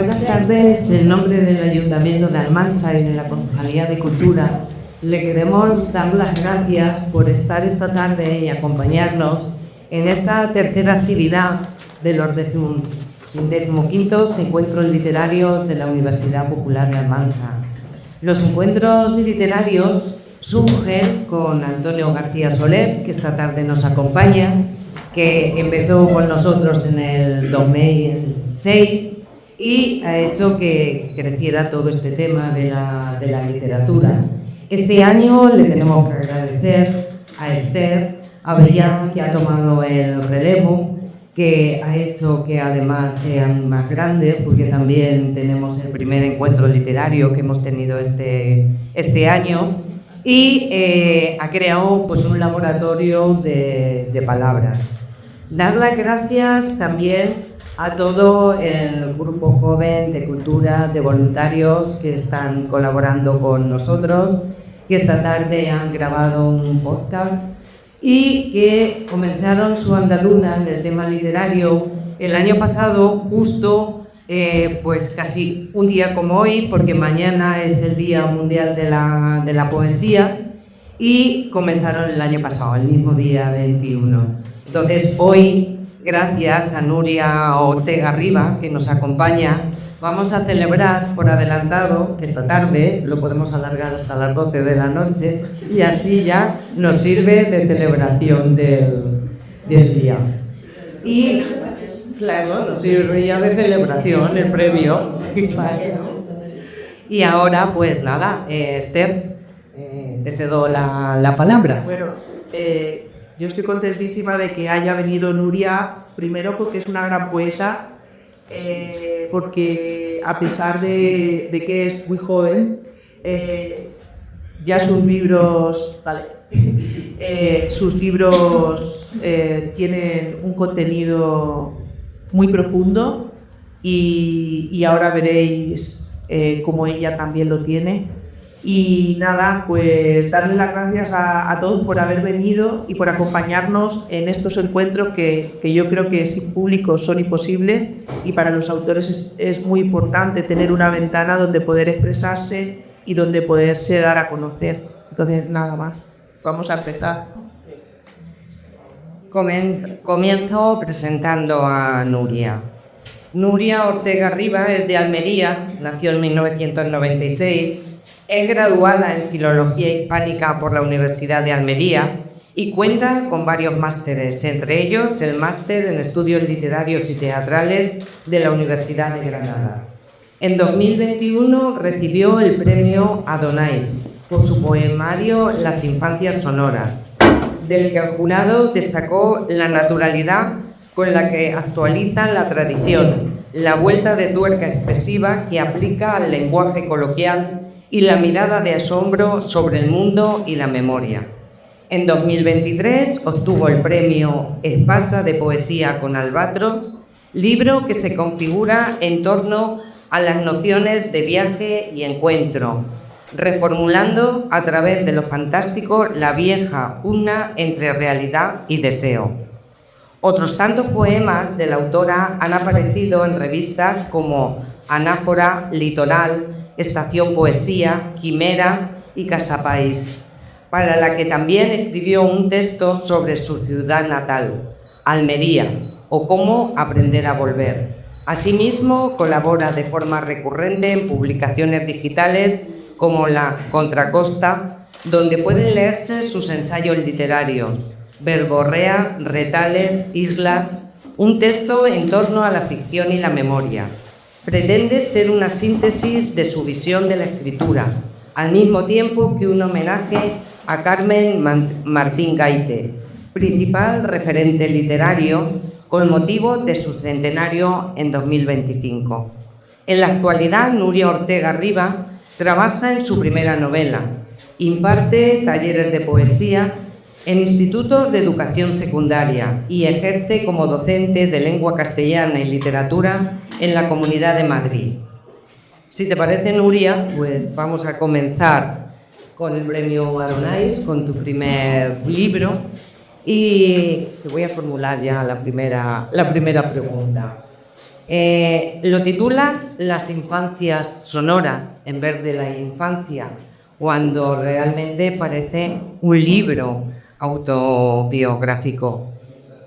Buenas tardes. En nombre del Ayuntamiento de Almansa y de la Concejalía de Cultura, le queremos dar las gracias por estar esta tarde y acompañarnos en esta tercera actividad de los 15º Encuentros Literarios de la Universidad Popular de Almansa. Los encuentros literarios surgen con Antonio García Soler, que esta tarde nos acompaña, que empezó con nosotros en el 2006 y ha hecho que creciera todo este tema de la literatura. Este año le tenemos que agradecer a Esther Avellán, que ha tomado el relevo, que ha hecho que además sean más grandes, porque también tenemos el primer encuentro literario que hemos tenido este año, y ha creado pues, un laboratorio de palabras. Dar las gracias también a todo el grupo joven de cultura, de voluntarios que están colaborando con nosotros, que esta tarde han grabado un podcast y que comenzaron su andadura en el tema literario el año pasado, justo pues casi un día como hoy, porque mañana es el Día Mundial de la Poesía, y comenzaron el año pasado, el mismo día 21. Entonces hoy, gracias a Nuria Ortega Riba, que nos acompaña, vamos a celebrar por adelantado, que esta tarde lo podemos alargar hasta las 12 de la noche, y así ya nos sirve de celebración del día. Y claro, nos sirve ya de celebración el premio. Y ahora, pues nada, Esther, te cedo la palabra. Bueno, yo estoy contentísima de que haya venido Nuria, primero porque es una gran poeta, porque a pesar de que es muy joven, ya sus libros, sus libros tienen un contenido muy profundo y ahora veréis cómo ella también lo tiene. Y nada, pues darle las gracias a todos por haber venido y por acompañarnos en estos encuentros que yo creo que sin público son imposibles, y para los autores es muy importante tener una ventana donde poder expresarse y donde poderse dar a conocer. Entonces, nada más, vamos a empezar. Comienzo presentando a Nuria. Nuria Ortega Riba es de Almería, nació en 1996. Es graduada en Filología Hispánica por la Universidad de Almería y cuenta con varios másteres, entre ellos el máster en Estudios Literarios y Teatrales de la Universidad de Granada. En 2021 recibió el premio Adonais por su poemario Las Infancias Sonoras, del que el jurado destacó la naturalidad con la que actualiza la tradición, la vuelta de tuerca expresiva que aplica al lenguaje coloquial y la mirada de asombro sobre el mundo y la memoria. En 2023 obtuvo el premio Espasa de Poesía con Albatros, libro que se configura en torno a las nociones de viaje y encuentro, reformulando a través de lo fantástico la vieja pugna entre realidad y deseo. Otros tantos poemas de la autora han aparecido en revistas como Anáfora, Litoral, Estación Poesía, Quimera y Casa País, para la que también escribió un texto sobre su ciudad natal, Almería, o Cómo aprender a volver. Asimismo, colabora de forma recurrente en publicaciones digitales como La Contracosta, donde pueden leerse sus ensayos literarios, Verborrea, Retales, Islas, un texto en torno a la ficción y la memoria. Pretende ser una síntesis de su visión de la escritura, al mismo tiempo que un homenaje a Carmen Martín Gaite, principal referente literario con motivo de su centenario en 2025. En la actualidad, Nuria Ortega Riba trabaja en su primera novela, imparte talleres de poesía en institutos de educación secundaria y ejerce como docente de lengua castellana y literatura en la Comunidad de Madrid. Si te parece, Nuria, pues vamos a comenzar con el premio Adonais, con tu primer libro, y te voy a formular ya la primera pregunta. Lo titulas Las infancias sonoras en vez de la infancia, cuando realmente parece un libro autobiográfico.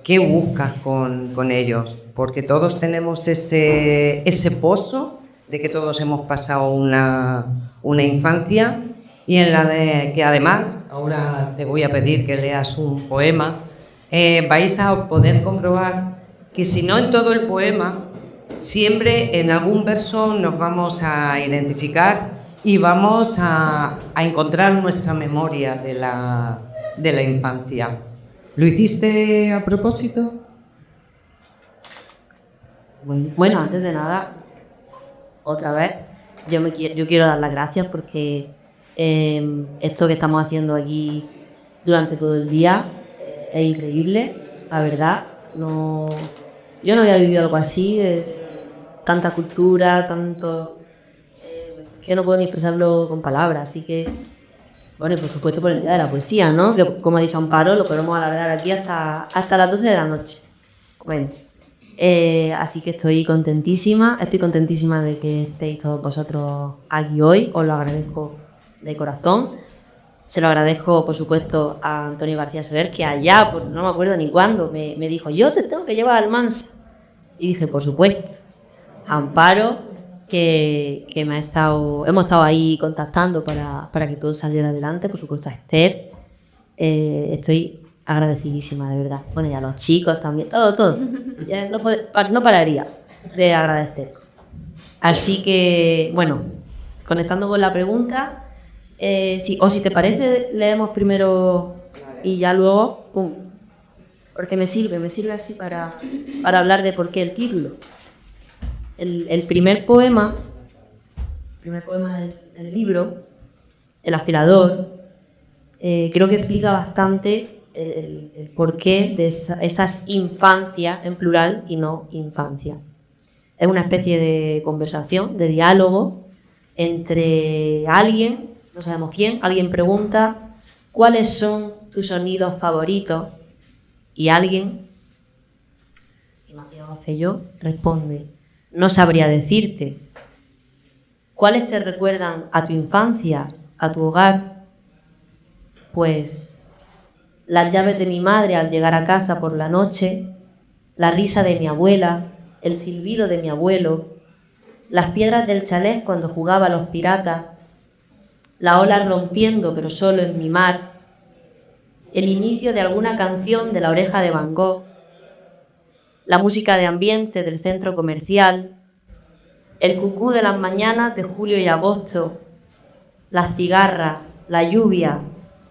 ¿Qué buscas con ellos? Porque todos tenemos ese pozo de que todos hemos pasado una infancia, y en la de que además, ahora te voy a pedir que leas un poema, vais a poder comprobar que si no en todo el poema, siempre en algún verso nos vamos a identificar y vamos a encontrar nuestra memoria de la infancia. ¿Lo hiciste a propósito? Bueno, antes de nada, otra vez, yo quiero dar las gracias porque esto que estamos haciendo aquí durante todo el día es increíble, la verdad. No, yo no había vivido algo así, tanta cultura, tanto que no puedo ni expresarlo con palabras, así que, bueno, y por supuesto por el Día de la Poesía, ¿no? Que, como ha dicho Amparo, lo podemos alargar aquí hasta las 12 de la noche. Bueno, así que estoy contentísima de que estéis todos vosotros aquí hoy, os lo agradezco de corazón. Se lo agradezco, por supuesto, a Antonio García Soler, que allá, pues, no me acuerdo ni cuándo, me dijo, yo te tengo que llevar al Mansa. Y dije, por supuesto. A Amparo, que hemos estado ahí contactando para que todo saliera adelante, por supuesto a Esther. Estoy agradecidísima, de verdad. Bueno, y a los chicos también, todo. Ya no pararía de agradecer. Así que, bueno, conectando con la pregunta, si te parece, leemos primero y ya luego, pum. Porque me sirve así para hablar de por qué el título. El primer poema del libro, El afilador, creo que explica bastante el porqué de esas infancias, en plural y no infancia. Es una especie de conversación, de diálogo entre alguien, no sabemos quién, alguien pregunta ¿cuáles son tus sonidos favoritos? Y alguien, imagino que yo, responde no sabría decirte. ¿Cuáles te recuerdan a tu infancia, a tu hogar? Pues las llaves de mi madre al llegar a casa por la noche, la risa de mi abuela, el silbido de mi abuelo, las piedras del chalet cuando jugaba a los piratas, la ola rompiendo pero solo en mi mar, el inicio de alguna canción de La Oreja de Van Gogh, la música de ambiente del centro comercial, el cucú de las mañanas de julio y agosto, las cigarras, la lluvia,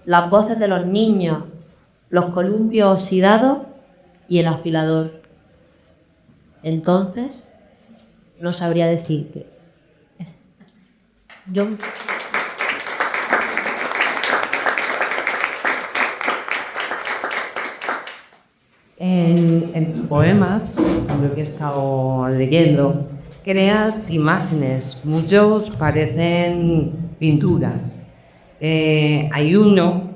las voces de los niños, los columpios oxidados y el afilador. Entonces, no sabría decirte. Yo... En poemas, lo que he estado leyendo, creas imágenes, muchos parecen pinturas. Hay uno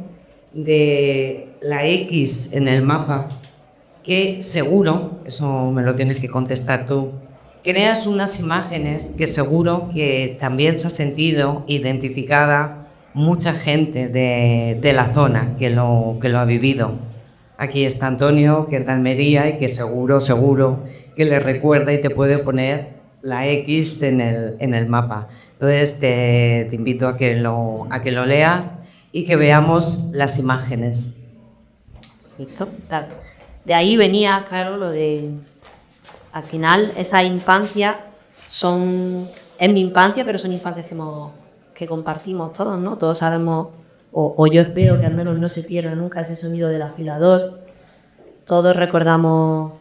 de la X en el mapa que seguro, eso me lo tienes que contestar tú, creas unas imágenes que seguro que también se ha sentido identificada mucha gente de la zona que lo ha vivido. Aquí está Antonio, que es de Almería y que seguro que le recuerda y te puede poner la X en el mapa. Entonces te invito a que lo leas y que veamos las imágenes. ¿Listo? Claro. De ahí venía, claro, lo de... Al final, esa infancia es mi infancia, pero son infancias que compartimos todos, ¿no? Todos sabemos... O yo espero que al menos no se pierda nunca ese sonido del afilador. Todos recordamos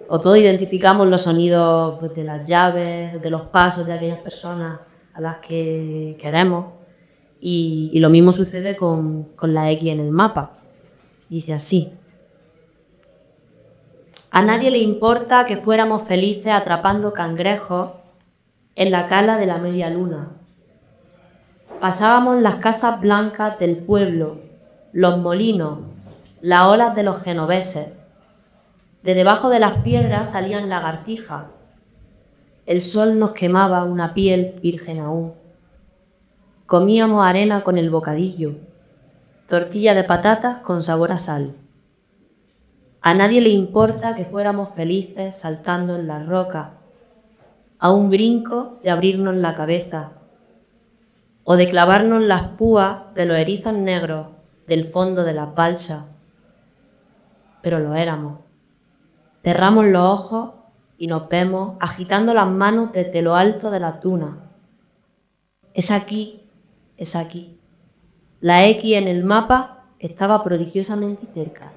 o todos identificamos los sonidos, pues, de las llaves, de los pasos de aquellas personas a las que queremos. Y lo mismo sucede con la X en el mapa. Dice así: a nadie le importa que fuéramos felices atrapando cangrejos en la cala de la media luna. Pasábamos las casas blancas del pueblo, los molinos, las olas de los genoveses. De debajo de las piedras salían lagartijas. El sol nos quemaba una piel virgen aún. Comíamos arena con el bocadillo, tortilla de patatas con sabor a sal. A nadie le importa que fuéramos felices saltando en las rocas, a un brinco de abrirnos la cabeza o de clavarnos las púas de los erizos negros del fondo de las balsas. Pero lo éramos. Cerramos los ojos y nos vemos agitando las manos desde lo alto de la duna. Es aquí, es aquí. La X en el mapa estaba prodigiosamente cerca.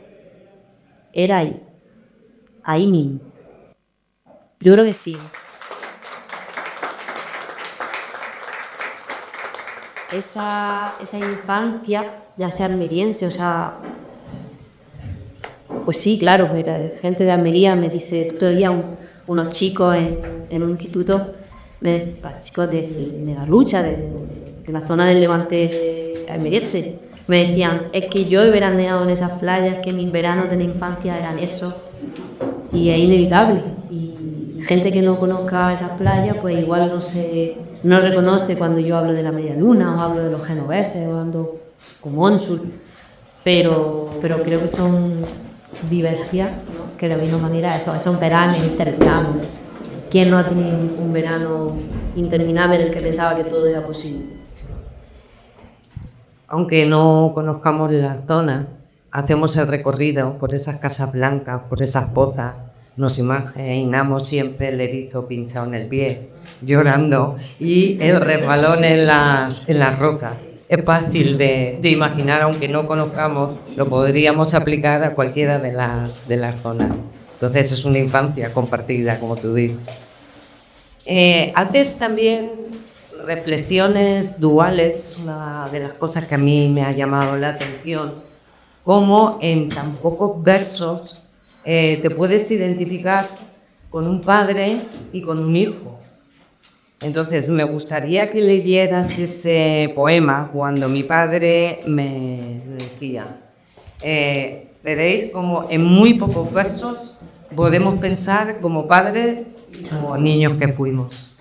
Era ahí mismo. Yo creo que sí. Esa infancia, ya sea almeriense, o sea, pues sí, claro, mira, gente de Almería me dice, otro día unos chicos en un instituto, chicos de la lucha, de la zona del Levante almeriense, me decían, es que yo he veraneado en esas playas, que mis veranos de la infancia eran eso, y es inevitable. Y gente que no conozca esas playas, pues igual no reconoce cuando yo hablo de la media luna, o hablo de los genoveses, o ando con Monsul, pero creo que son vivencias, ¿no? Que de la misma manera esos veranos interminables. ¿Quién no ha tenido un verano interminable en el que pensaba que todo era posible? Aunque no conozcamos la zona, hacemos el recorrido por esas casas blancas, por esas pozas, nos imaginamos siempre el erizo pinchado en el pie, llorando, y el resbalón en las rocas. Es fácil de imaginar, aunque no conozcamos, lo podríamos aplicar a cualquiera de las zonas. Entonces es una infancia compartida, como tú dices. Antes también reflexiones duales es una de las cosas que a mí me ha llamado la atención, como en tan pocos versos te puedes identificar con un padre y con un hijo. Entonces me gustaría que leyeras ese poema cuando mi padre me decía. Veréis como en muy pocos versos podemos pensar como padres y como niños que fuimos.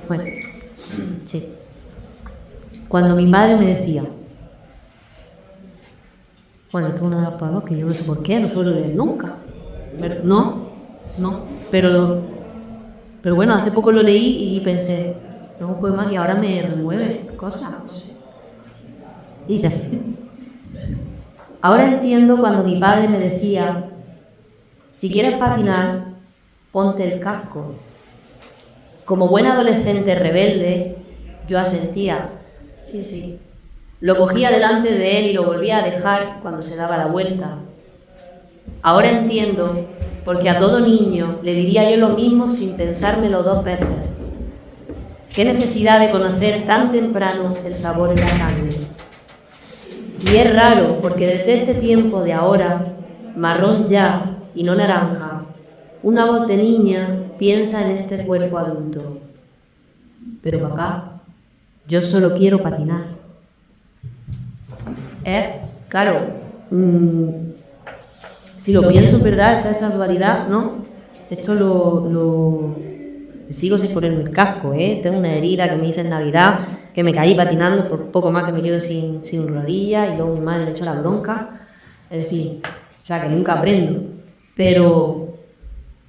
Bueno, sí. Cuando mi madre me decía, bueno, esto es una de las palabras que yo no sé por qué, no suelo leer nunca. Pero bueno, hace poco lo leí y pensé, es un poema que ahora me remueve cosas. Y dice así. Ahora entiendo cuando mi padre me decía, si quieres patinar, ponte el casco. Como buen adolescente rebelde, yo asentía, sí. Lo cogía delante de él y lo volvía a dejar cuando se daba la vuelta. Ahora entiendo, porque a todo niño le diría yo lo mismo sin pensármelo dos veces. ¿Qué necesidad de conocer tan temprano el sabor en la sangre? Y es raro, porque desde este tiempo de ahora, marrón ya y no naranja, una voz de niña piensa en este cuerpo adulto. Pero papá, yo solo quiero patinar. Claro, si lo pienso, es verdad, está esa dualidad, ¿no? Esto lo sigo sin ponerme el casco, Tengo una herida que me hice en Navidad, que me caí patinando, por poco más que me quedo sin rodillas, y luego mi madre me echó la bronca, en fin, o sea, que nunca aprendo. Pero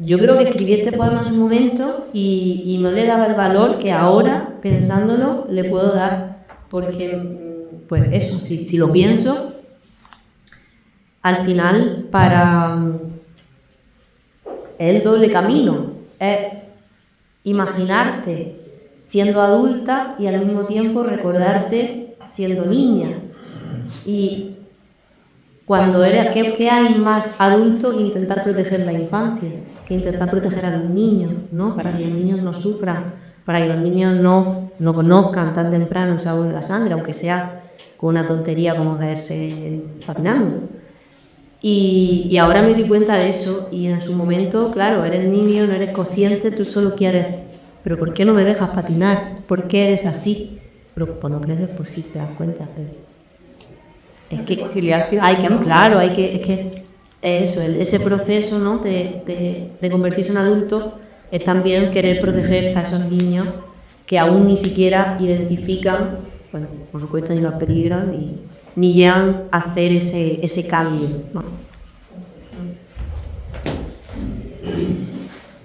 yo creo que escribí este poema en su momento y no le daba el valor que ahora, pensándolo, le puedo dar, porque pues eso, si lo pienso, al final para el doble camino es imaginarte siendo adulta y al mismo tiempo recordarte siendo niña. Y cuando eres, ¿qué hay más adulto que intentar proteger la infancia? Que intentar proteger a los niños, ¿no? Para que los niños no sufran, para que los niños no conozcan tan temprano el sabor de la sangre, aunque sea con una tontería como caerse patinando. Y ahora me di cuenta de eso, y en su momento, claro, eres niño, no eres consciente, tú solo quieres, pero ¿por qué no me dejas patinar? ¿Por qué eres así? Pero cuando creces, pues sí te das cuenta que... Es que hay que, claro, hay que... Es que eso, ese proceso, ¿no? de convertirse en adulto es también querer proteger a esos niños que aún ni siquiera identifican, bueno, por supuesto ni los peligran, ni llegan a hacer ese cambio, ¿no?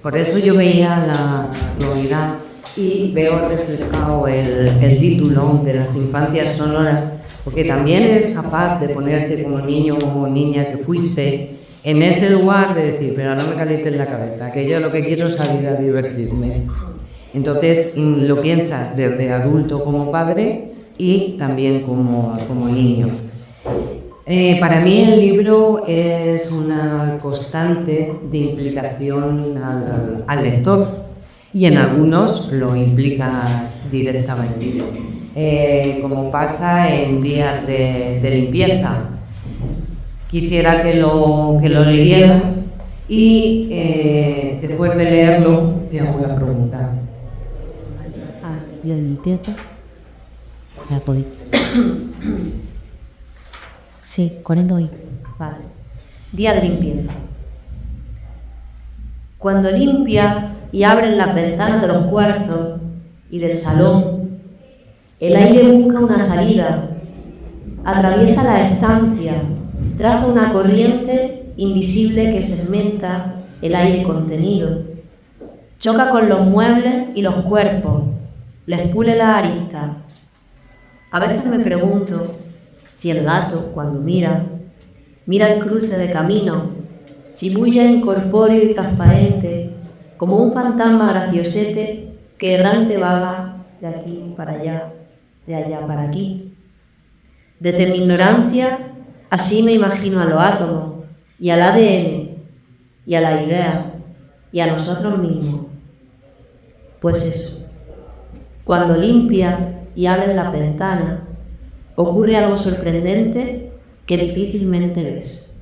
Por eso yo veía la novedad y veo reflejado el título de las infancias sonoras, porque también eres capaz de ponerte como niño o niña que fuiste en ese lugar de decir, pero no me calientes la cabeza, que yo lo que quiero es salir a divertirme. Entonces lo piensas desde adulto como padre y también como niño. Para mí el libro es una constante de implicación al lector y en algunos lo implicas directamente, como pasa en días de limpieza. Quisiera que lo leyeras y después de leerlo te hago la pregunta. ¿Día de limpieza? Ya podéis. Sí, 40 hoy. Vale. Día de limpieza. Cuando limpia y abren las ventanas de los cuartos y del salón, el aire busca una salida, atraviesa la estancia, traza una corriente invisible que segmenta el aire contenido, choca con los muebles y los cuerpos, les pule la arista. A veces me pregunto si el gato, cuando mira el cruce de camino, si bulle incorpóreo y transparente, como un fantasma graciosete que errante vaga de aquí para allá, de allá para aquí. Desde mi ignorancia, así me imagino a los átomos, y al ADN, y a la idea, y a nosotros mismos. Pues eso, cuando limpia y abre la ventana, ocurre algo sorprendente que difícilmente ves.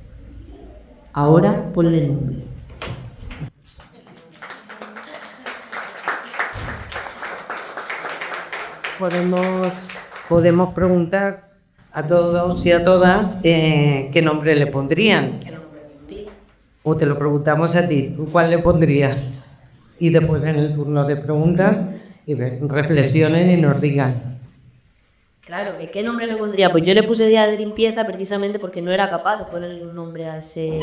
Ahora ponle nombre. Podemos preguntar a todos y a todas qué nombre le pondrían. O te lo preguntamos a ti, ¿tú cuál le pondrías? Y después en el turno de preguntas reflexionen y nos digan. Claro, ¿qué nombre le pondría? Pues yo le puse día de limpieza precisamente porque no era capaz de ponerle un nombre a ese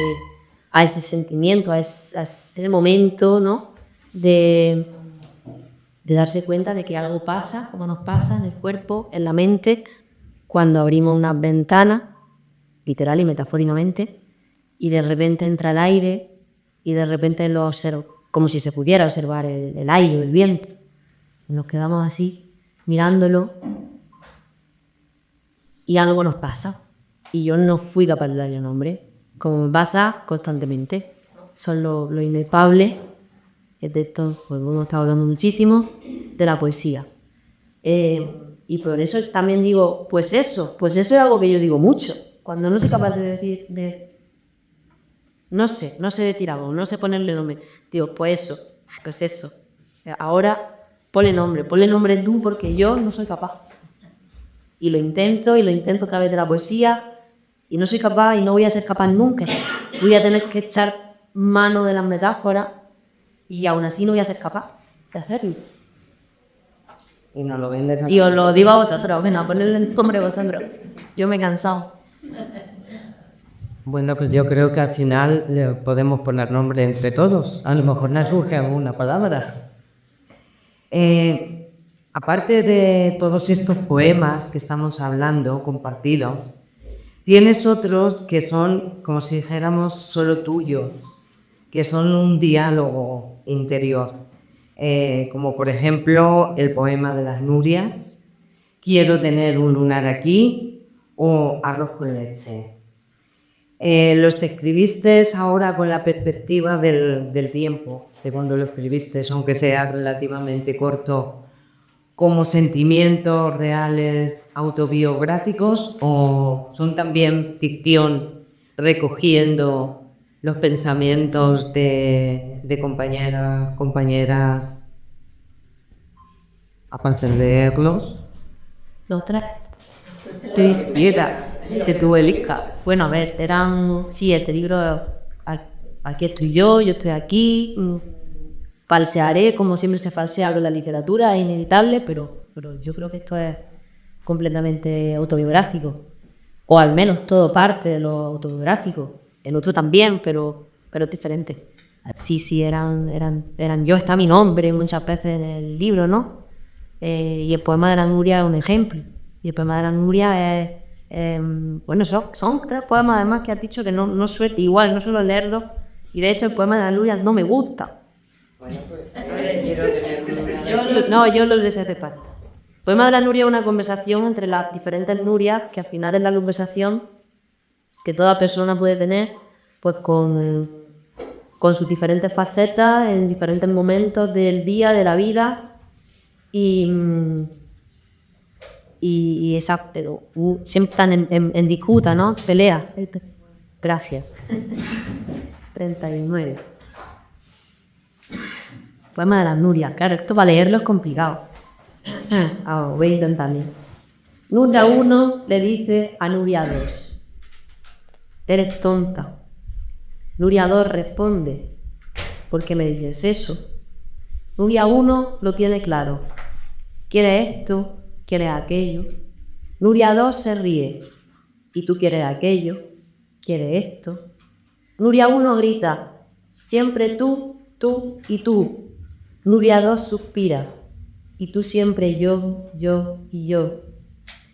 sentimiento, a ese momento, ¿no? De darse cuenta de que algo pasa, como nos pasa en el cuerpo, en la mente, cuando abrimos unas ventanas, literal y metafóricamente, y de repente entra el aire y de repente lo observo, como si se pudiera observar el aire o el viento. Nos quedamos así, mirándolo, y algo nos pasa. Y yo no fui capaz de darle nombre, como me pasa constantemente. Son lo inefable, es de esto, pues hemos estado hablando muchísimo, de la poesía. Y por eso también digo, pues eso es algo que yo digo mucho. Cuando no soy capaz de decir, no sé decir algo, no sé ponerle nombre, digo, pues eso. Ahora ponle nombre tú porque yo no soy capaz. Y lo intento a través de la poesía y no soy capaz y no voy a ser capaz nunca. Voy a tener que echar mano de las metáforas y aún así no voy a ser capaz de hacerlo. Y nos lo venden. Y os lo digo a vosotros, venga, ponedle el nombre a vosotros. Yo me he cansado. Bueno, pues yo creo que al final le podemos poner nombre entre todos. A lo mejor nos surge alguna palabra. Aparte de todos estos poemas que estamos hablando, compartidos, tienes otros que son, como si dijéramos, solo tuyos, que son un diálogo interior, como por ejemplo el poema de las Nurias, Quiero tener un lunar aquí, o Arroz con leche. Los escribiste ahora con la perspectiva del tiempo, de cuando lo escribiste, aunque sea relativamente corto, como sentimientos reales autobiográficos, o son también ficción recogiendo los pensamientos de compañeras, aparte de leerlos. Los tres. Historieta de tu Elica. Bueno, a ver, eran. Sí, este libro. Aquí estoy yo estoy aquí. Falsearé, como siempre se falsea con la literatura, es inevitable, pero yo creo que esto es completamente autobiográfico. O al menos todo parte de lo autobiográfico. El otro también, pero es diferente. Sí, eran yo, está mi nombre muchas veces en el libro, ¿no? Y el poema de la Nuria es un ejemplo. Y el poema de la Nuria es... bueno, son tres poemas además que has dicho que no suelo, igual, no suelo leerlos. Y de hecho el poema de la Nuria no me gusta. Bueno, pues, a ver, quiero tener Yo lo les después. El poema de la Nuria es una conversación entre las diferentes Nurias, que al final es la conversación que toda persona puede tener, pues con sus diferentes facetas, en diferentes momentos del día, de la vida. Y esa, pero siempre están en disputa, ¿no? Pelea. Gracias. 39. Poema de las Nurias. Claro, esto para leerlo es complicado. Voy a intentarlo. Nuria 1 le dice a Nuria 2: eres tonta. Nuria 2 responde: ¿por qué me dices eso? Nuria 1 lo tiene claro. Quiere esto, quiere aquello. Nuria 2 se ríe. ¿Y tú quieres aquello? ¿Quieres esto? Nuria 1 grita: siempre tú, tú y tú. Nuria 2 suspira: y tú siempre yo y yo.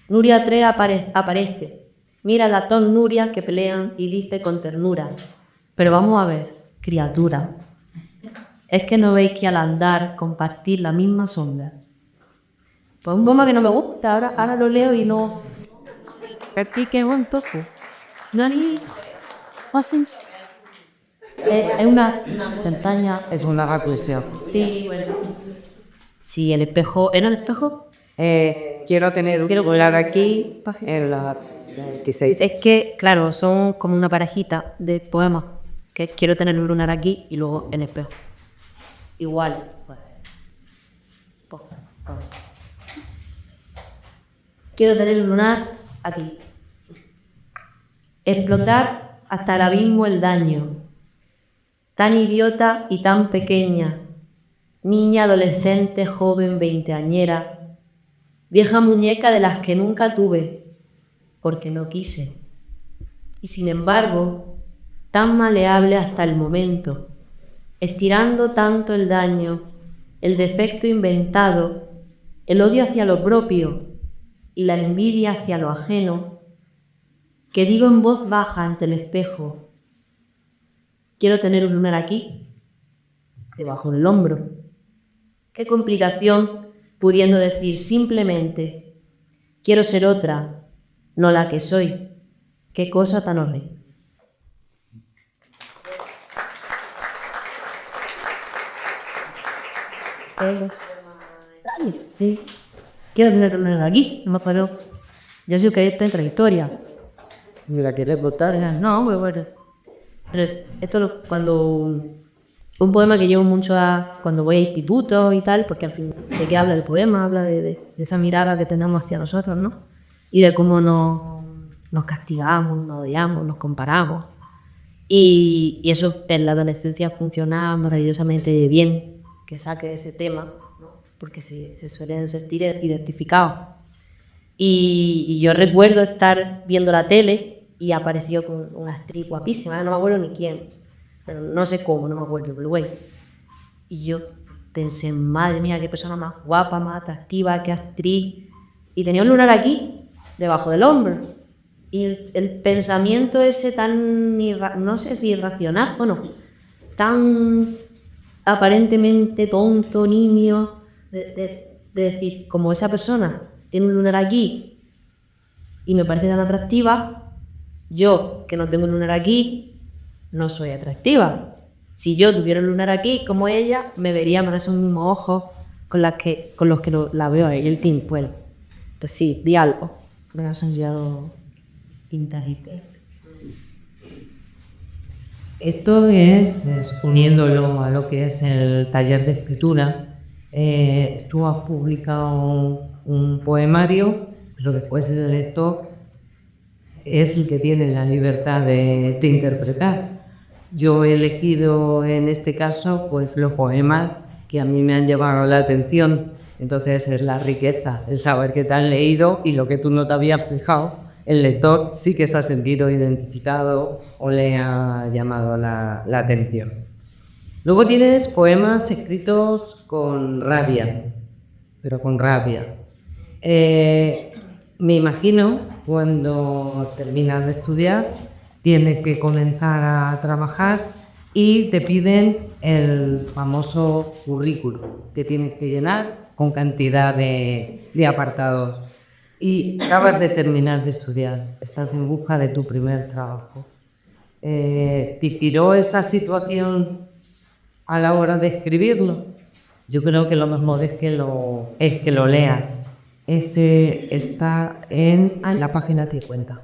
Nuria 3 aparece. Mira a las dos Nurias que pelean y dice con ternura: pero vamos a ver, criatura, ¿es que no veis que al andar compartir la misma sombra? Pues un poema que no me gusta, ahora lo leo y no... Practique un poco. No ni... Así. Es una sentaña. Es una conclusión. Sí, bueno. Sí, el espejo... ¿Era el espejo? Quiero tener un lunar aquí en la 26. Es que, claro, son como una parejita de poemas. Que quiero tener un lunar aquí y luego en espejo. Igual. Quiero tener un lunar aquí. Explotar hasta el abismo el daño. Tan idiota y tan pequeña. Niña, adolescente, joven, veinteañera. Vieja muñeca de las que nunca tuve, porque no quise. Y sin embargo, tan maleable hasta el momento, estirando tanto el daño, el defecto inventado, el odio hacia lo propio y la envidia hacia lo ajeno, que digo en voz baja ante el espejo: quiero tener un lunar aquí, debajo del hombro. Qué complicación pudiendo decir simplemente: quiero ser otra, no la que soy. Qué cosa tan horrible. Sí, quiero tener un lunar aquí, no me acuerdo. Yo soy que esta trayectoria. ¿Y la quieres votar? No, bueno. Pero esto cuando... Un poema que llevo mucho cuando voy a institutos y tal, porque al fin, ¿de qué habla el poema? Habla de esa mirada que tenemos hacia nosotros, ¿no? Y de cómo nos castigamos, nos odiamos, nos comparamos. Y eso en la adolescencia funciona maravillosamente bien, que saque ese tema, ¿no? Porque se suelen sentir identificados. Y yo recuerdo estar viendo la tele y apareció con una actriz guapísima, no me acuerdo ni quién, pero no sé cómo, no me acuerdo, pero güey. Y yo pensé, madre mía, qué persona más guapa, más atractiva, qué actriz. Y tenía un lunar aquí, debajo del hombro. Y el pensamiento ese tan, no sé si irracional, bueno, tan aparentemente tonto, nimio, de decir, como esa persona tiene un lunar aquí y me parece tan atractiva, yo, que no tengo un lunar aquí, no soy atractiva. Si yo tuviera un lunar aquí, como ella, me vería con esos mismos ojos con los que la veo a ella, el team. Bueno, pues sí, di algo. Me has enseñado tintajite. Esto es, uniéndolo a lo que es el taller de escritura, tú has publicado un poemario pero después el lector es el que tiene la libertad de interpretar. Yo he elegido en este caso pues los poemas que a mí me han llamado la atención. Entonces es la riqueza, el saber que te han leído y lo que tú no te habías fijado, el lector sí que se ha sentido identificado o le ha llamado la atención. Luego tienes poemas escritos con rabia, pero con rabia. Me imagino cuando terminas de estudiar, tienes que comenzar a trabajar y te piden el famoso currículum que tienes que llenar con cantidad de apartados. Y acabas de terminar de estudiar, estás en busca de tu primer trabajo. ¿Te inspiró esa situación a la hora de escribirlo? Yo creo que lo mejor es que lo leas. Ese está en la página 50.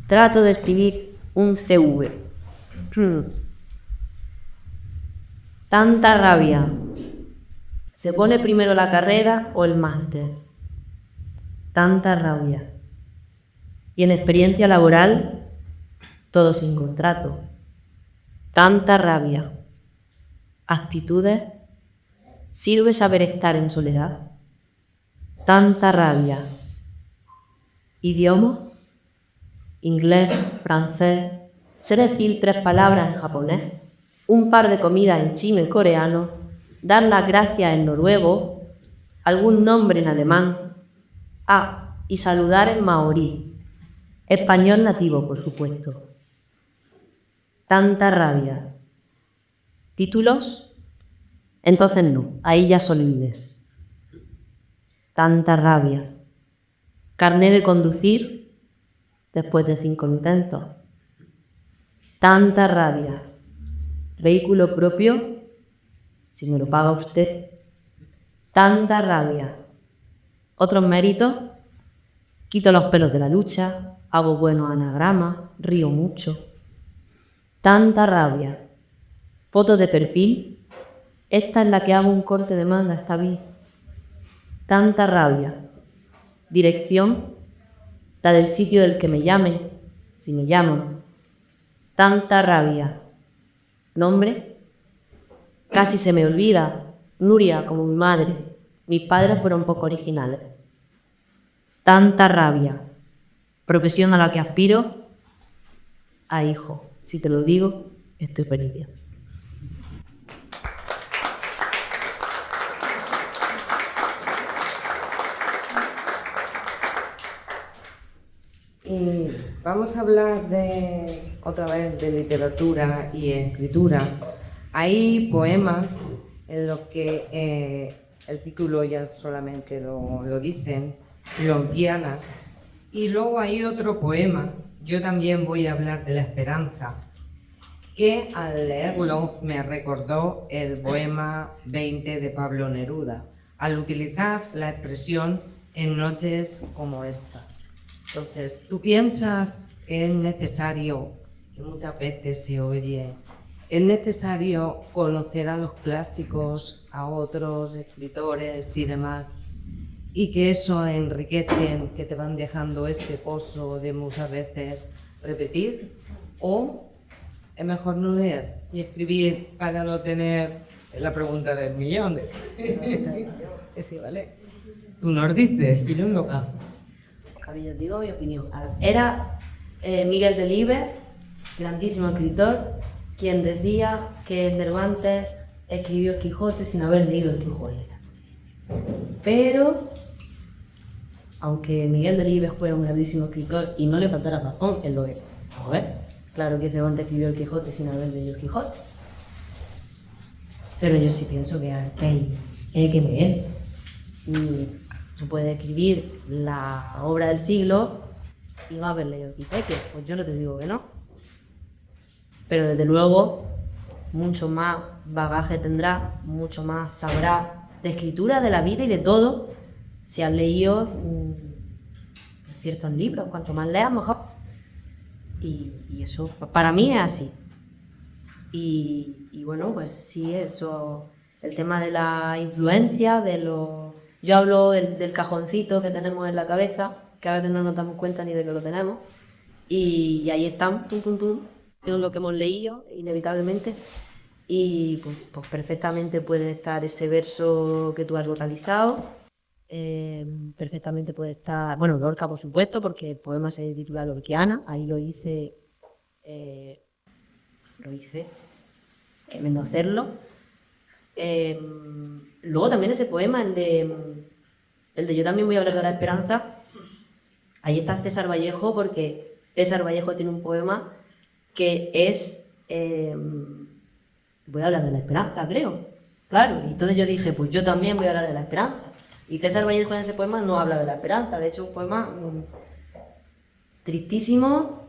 Trato de escribir un CV. Tanta rabia. ¿Se pone primero la carrera o el máster? Tanta rabia. Y en experiencia laboral, todo sin contrato. Tanta rabia. Actitudes. ¿Sirve saber estar en soledad? Tanta rabia. Idioma. Inglés, francés. Sé decir 3 palabras en japonés. Un par de comidas en chino y coreano. Dar las gracias en noruego. Algún nombre en alemán. Y saludar en maorí. Español nativo, por supuesto. Tanta rabia. ¿Títulos? Entonces no, ahí ya son libres. Tanta rabia. Carné de conducir después de 5 intentos. Tanta rabia. Vehículo propio, si me lo paga usted. Tanta rabia. Otros méritos. Quito los pelos de la lucha, hago buenos anagramas, río mucho. Tanta rabia. Foto de perfil. Esta es la que hago un corte de manga, está bien. Tanta rabia. Dirección. La del sitio del que me llamen, si me llaman. Tanta rabia. Nombre. Casi se me olvida. Nuria, como mi madre. Mis padres fueron poco originales. Tanta rabia. Profesión a la que aspiro. A hijo. Si te lo digo, estoy perdida. Y vamos a hablar otra vez de literatura y escritura. Hay poemas en los que el título ya solamente lo dicen, Lompiana. Y luego hay otro poema, yo también voy a hablar de la esperanza, que al leerlo me recordó el poema 20 de Pablo Neruda, al utilizar la expresión en noches como esta. Entonces, ¿tú piensas que es necesario, que muchas veces se oye, es necesario conocer a los clásicos, a otros escritores y demás, y que eso enriquece, que te van dejando ese pozo de muchas veces repetir? ¿O es mejor no leer y escribir para no tener la pregunta del millón? Sí, ¿vale? Tú nos dices, y no loca. Yo digo mi opinión. Era Miguel Delibes, grandísimo escritor, quien decía que Cervantes escribió el Quijote sin haber leído el Quijote. Pero, aunque Miguel Delibes fuera un grandísimo escritor y no le faltara razón, él lo es. A ver, claro que Cervantes escribió el Quijote sin haber leído el Quijote. Pero yo sí pienso que hay que leer. Tú puedes escribir la obra del siglo y no haber leído el Quijote. Pues yo no te digo que no. Pero desde luego, mucho más bagaje tendrá, mucho más sabrá de escritura, de la vida y de todo, si has leído ciertos libros. Cuanto más leas, mejor. Y eso para mí es así. Y bueno, pues sí, eso el tema de la influencia, yo hablo del cajoncito que tenemos en la cabeza, que a veces no nos damos cuenta ni de que lo tenemos, y ahí están, tum, tum, tum, es lo que hemos leído, inevitablemente, y pues perfectamente puede estar ese verso que tú has vocalizado, perfectamente puede estar, bueno, Lorca, por supuesto, porque el poema se titula Lorquiana, ahí lo hice, queriendo hacerlo. Luego también ese poema, el de Yo también voy a hablar de la esperanza, ahí está César Vallejo, porque César Vallejo tiene un poema que es, voy a hablar de la esperanza, creo, claro, y entonces yo dije, pues yo también voy a hablar de la esperanza, y César Vallejo en ese poema no habla de la esperanza, de hecho un poema tristísimo,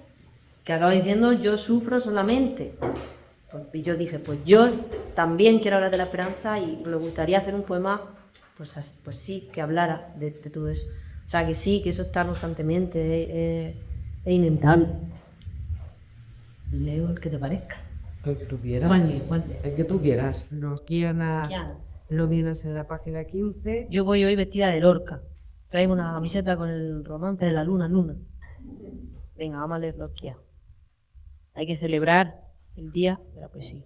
que acaba diciendo yo sufro solamente. Y yo dije, pues yo también quiero hablar de la esperanza y me gustaría hacer un poema, pues sí, que hablara de todo eso. O sea, que sí, que eso está constantemente, es inevitable. Leo el que te parezca. El que tú quieras. ¿Cuál? El que tú quieras. Lo tienes en la página 15. Yo voy hoy vestida de Lorca. Traigo una camiseta con el romance de la luna. Venga, vamos a leer Lorquia. Hay que celebrar el día de la poesía.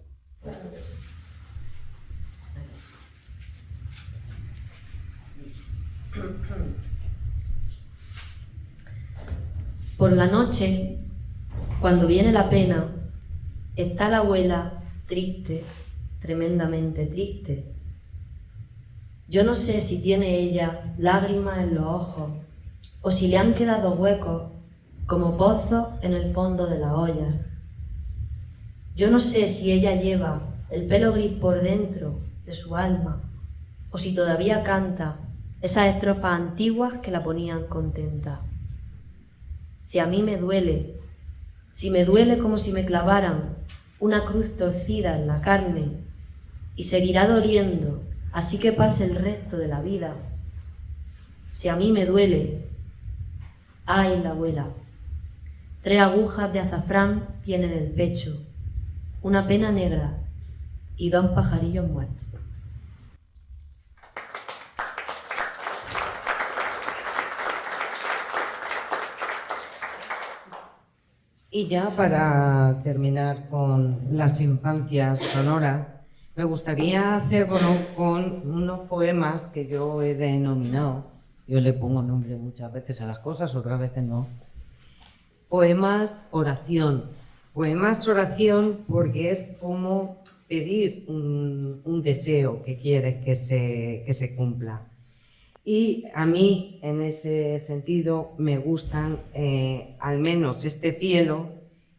Por la noche, cuando viene la pena, está la abuela triste, tremendamente triste. Yo no sé si tiene ella lágrimas en los ojos o si le han quedado huecos como pozos en el fondo de la olla. Yo no sé si ella lleva el pelo gris por dentro de su alma o si todavía canta esas estrofas antiguas que la ponían contenta. Si a mí me duele, si me duele como si me clavaran una cruz torcida en la carne y seguirá doliendo así que pase el resto de la vida. Si a mí me duele, ay la abuela, 3 agujas de azafrán tiene en el pecho, una pena negra y 2 pajarillos muertos. Y ya para terminar con las infancias sonoras, me gustaría hacer con unos poemas que yo he denominado, yo le pongo nombre muchas veces a las cosas, otras veces no. Poemas oración. Poemas oración porque es como pedir un deseo que quieres que se cumpla. Y a mí, en ese sentido, me gustan al menos este cielo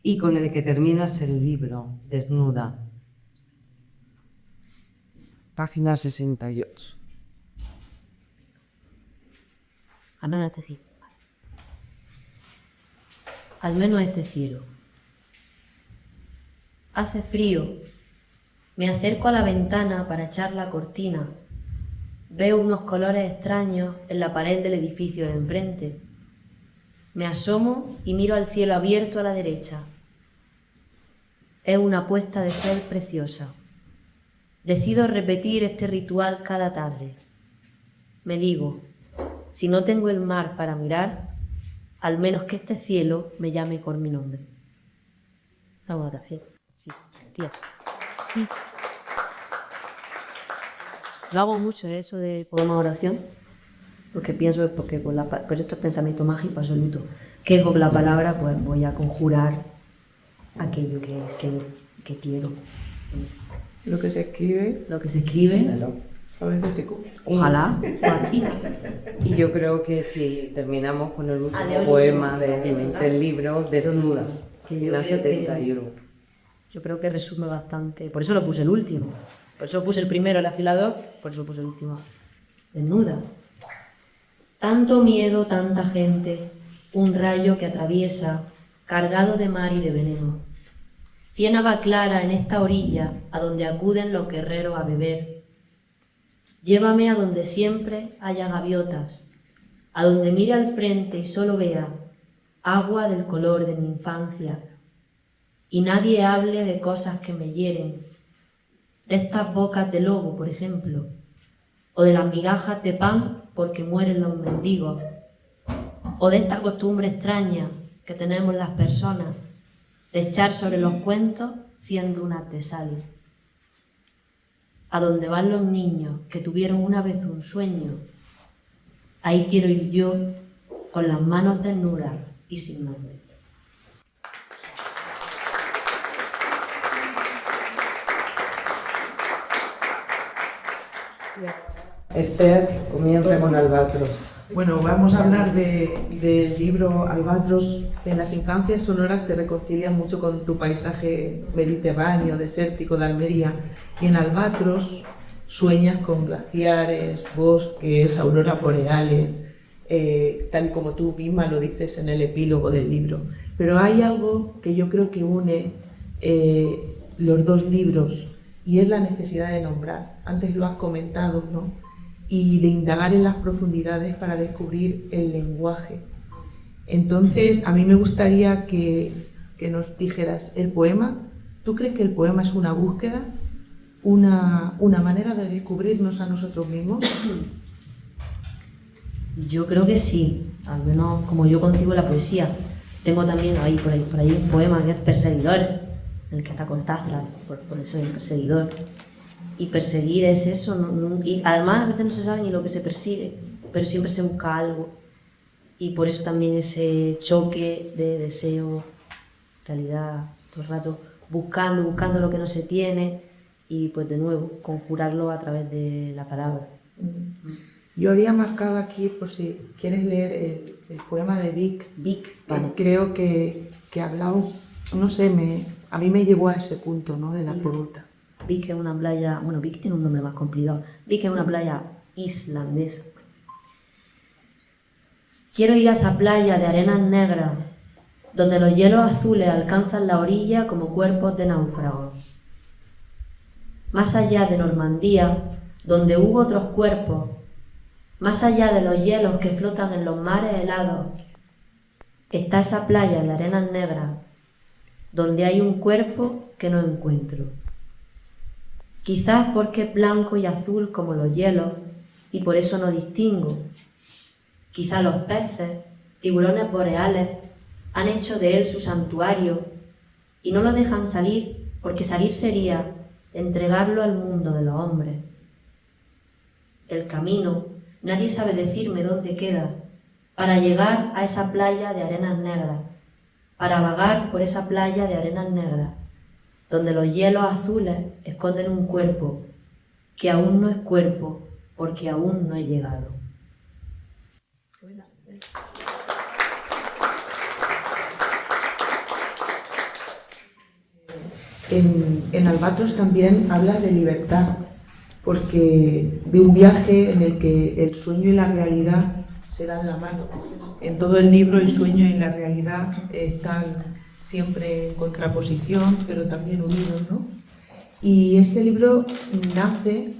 y con el que terminas el libro, Desnuda. Página 68. Al menos este cielo. Al menos este cielo. Hace frío. Me acerco a la ventana para echar la cortina. Veo unos colores extraños en la pared del edificio de enfrente. Me asomo y miro al cielo abierto a la derecha. Es una puesta de sol preciosa. Decido repetir este ritual cada tarde. Me digo, si no tengo el mar para mirar, al menos que este cielo me llame por mi nombre. Esa votación. Sí, tía. Sí. Lo hago mucho eso de poema oración, porque pienso, porque por estos pensamientos mágicos absolutos, que con la palabra pues voy a conjurar aquello que sé, que quiero. Lo que se escribe, Lo que se escribe, a veces se cumple. ojalá, o aquí. Y yo creo que si terminamos con el último Leo el poema último. del libro, Desnuda, Que yo la creo que- 71. Yo creo que resume bastante, por eso lo puse el último. Por eso puse el primero, el afilador, por eso puse el último. Desnuda. Tanto miedo, tanta gente, un rayo que atraviesa, cargado de mar y de veneno. Ciénaga clara en esta orilla, a donde acuden los guerreros a beber. Llévame a donde siempre haya gaviotas, a donde mire al frente y solo vea agua del color de mi infancia, y nadie hable de cosas que me hieren, de estas bocas de lobo, por ejemplo, o de las migajas de pan porque mueren los mendigos, o de esta costumbre extraña que tenemos las personas de echar sobre los cuentos 100 dunas de sal. A donde van los niños que tuvieron una vez un sueño, ahí quiero ir yo con las manos desnudas y sin nombre. Esther, comienza con Albatros. Bueno, vamos a hablar del libro Albatros. En las infancias sonoras te reconcilian mucho con tu paisaje mediterráneo, desértico de Almería. Y en Albatros sueñas con glaciares, bosques, auroras boreales, tal como tú misma lo dices en el epílogo del libro. Pero hay algo que yo creo que une los dos libros y es la necesidad de nombrar. Antes lo has comentado, ¿no? Y de indagar en las profundidades para descubrir el lenguaje. Entonces, a mí me gustaría que nos dijeras el poema. ¿Tú crees que el poema es una búsqueda? ¿Una manera de descubrirnos a nosotros mismos? Yo creo que sí, al menos como yo concibo la poesía. Tengo también ahí por ahí un poema que es Perseguidor, en el que está Cortázar, por eso es Perseguidor. Y perseguir es eso, y además a veces no se sabe ni lo que se persigue, pero siempre se busca algo. Y por eso también ese choque de deseo, realidad, todo el rato buscando lo que no se tiene y pues de nuevo conjurarlo a través de la palabra. Yo había marcado aquí, por si quieres leer el poema de Vic. Vale. Creo que ha hablado, no sé, a mí me llevó a ese punto, ¿no?, de la pregunta. Vik es una playa, bueno, Vik tiene un nombre más complicado. Vik es una playa islandesa. Quiero ir a esa playa de arenas negras, donde los hielos azules alcanzan la orilla como cuerpos de náufragos. Más allá de Normandía, donde hubo otros cuerpos, más allá de los hielos que flotan en los mares helados, está esa playa de arenas negras, donde hay un cuerpo que no encuentro. Quizás porque es blanco y azul como los hielos y por eso no distingo. Quizás los peces, tiburones boreales, han hecho de él su santuario y no lo dejan salir porque salir sería entregarlo al mundo de los hombres. El camino, nadie sabe decirme dónde queda para llegar a esa playa de arenas negras, para vagar por esa playa de arenas negras, donde los hielos azules esconden un cuerpo que aún no es cuerpo porque aún no he llegado. En Albatros también hablas de libertad, porque de un viaje en el que el sueño y la realidad se dan la mano. En todo el libro el sueño y la realidad están siempre en contraposición, pero también unidos, ¿no? Y este libro nace,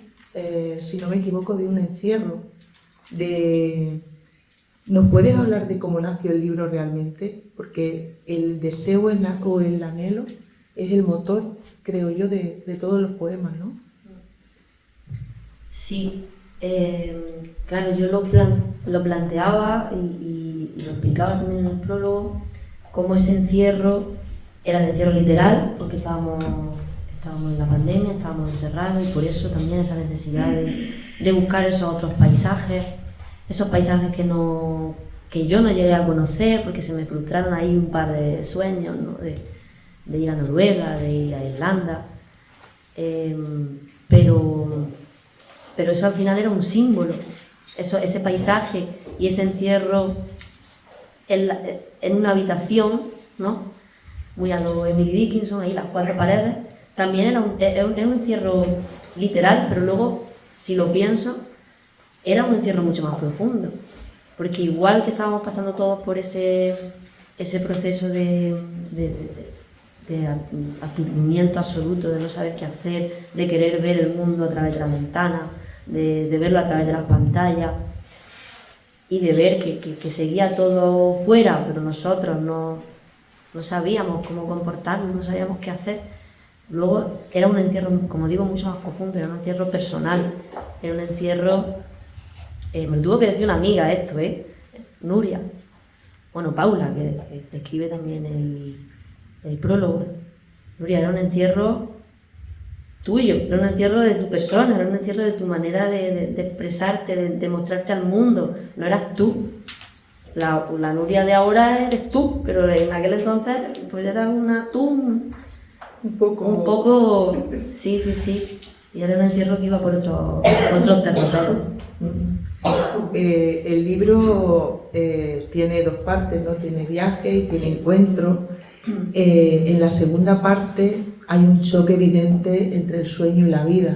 si no me equivoco, de un encierro. ¿Nos puedes hablar de cómo nació el libro realmente? Porque el deseo o el anhelo es el motor, creo yo, de todos los poemas, ¿no? Sí, claro, yo lo planteaba y lo explicaba también en el prólogo, cómo ese encierro era el encierro literal, porque estábamos en la pandemia, estábamos encerrados y por eso también esa necesidad de buscar esos otros paisajes, esos paisajes que yo no llegué a conocer porque se me frustraron ahí un par de sueños, ¿no? De ir a Noruega, de ir a Irlanda, pero eso al final era un símbolo, ese paisaje y ese encierro en una habitación, ¿no?, muy a lo Emily Dickinson, ahí las cuatro paredes, también era un encierro literal, pero luego, si lo pienso, era un encierro mucho más profundo, porque igual que estábamos pasando todos por ese proceso de aturdimiento absoluto, de no saber qué hacer, de querer ver el mundo a través de la ventana, de verlo a través de las pantallas y de ver que seguía todo fuera, pero nosotros no sabíamos cómo comportarnos, no sabíamos qué hacer. Luego era un encierro, como digo, mucho más profundo, era un encierro personal, era un encierro... me lo tuvo que decir una amiga esto, Nuria, bueno, Paula, que escribe también el prólogo. Nuria, era un encierro tuyo, era un encierro de tu persona, era un encierro de tu manera de expresarte, de mostrarte al mundo, no eras tú. La Nuria de ahora eres tú, pero en aquel entonces pues eras un poco, sí, y era un encierro que iba por otros terrenos. El libro tiene dos partes, ¿no? Tiene viaje y tiene encuentro. En la segunda parte hay un choque evidente entre el sueño y la vida,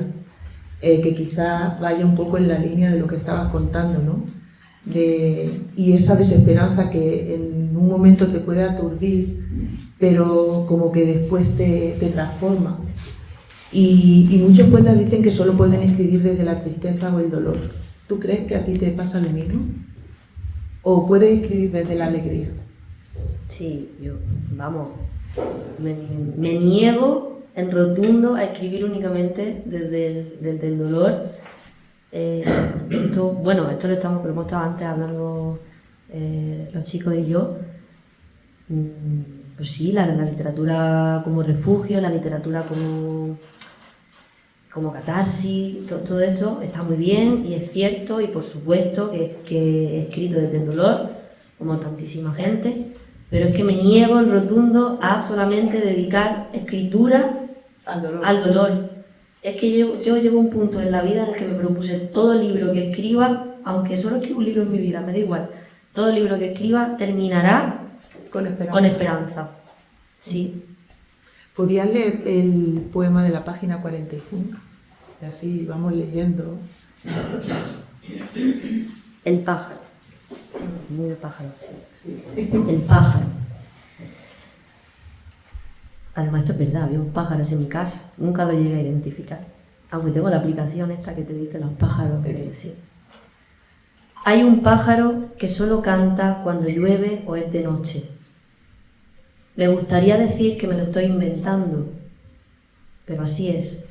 que quizá vaya un poco en la línea de lo que estabas contando, ¿no? Y esa desesperanza que en un momento te puede aturdir, pero como que después te transforma. Y muchos poetas dicen que solo pueden escribir desde la tristeza o el dolor. ¿Tú crees que a ti te pasa lo mismo? ¿O puedes escribir desde la alegría? Sí, me niego en rotundo a escribir únicamente desde el dolor. Esto lo hemos estado antes hablando los chicos y yo. Pues sí, la literatura como refugio, la literatura como catarsis, todo esto está muy bien y es cierto, y por supuesto que he escrito desde el dolor, como tantísima gente, pero es que me niego en rotundo a solamente dedicar escritura al dolor. Es que yo llevo un punto en la vida en el que me propuse todo libro que escriba, aunque solo escriba un libro en mi vida, me da igual, todo libro que escriba terminará con esperanza. Sí. ¿Podrías leer el poema de la página 45? Y así vamos leyendo. El pájaro. Muy de pájaro, sí. El pájaro. Además, esto es verdad, había un pájaro en mi casa. Nunca lo llegué a identificar. Aunque tengo la aplicación esta que te dice los pájaros, pero sí. Hay un pájaro que solo canta cuando llueve o es de noche. Me gustaría decir que me lo estoy inventando, pero así es.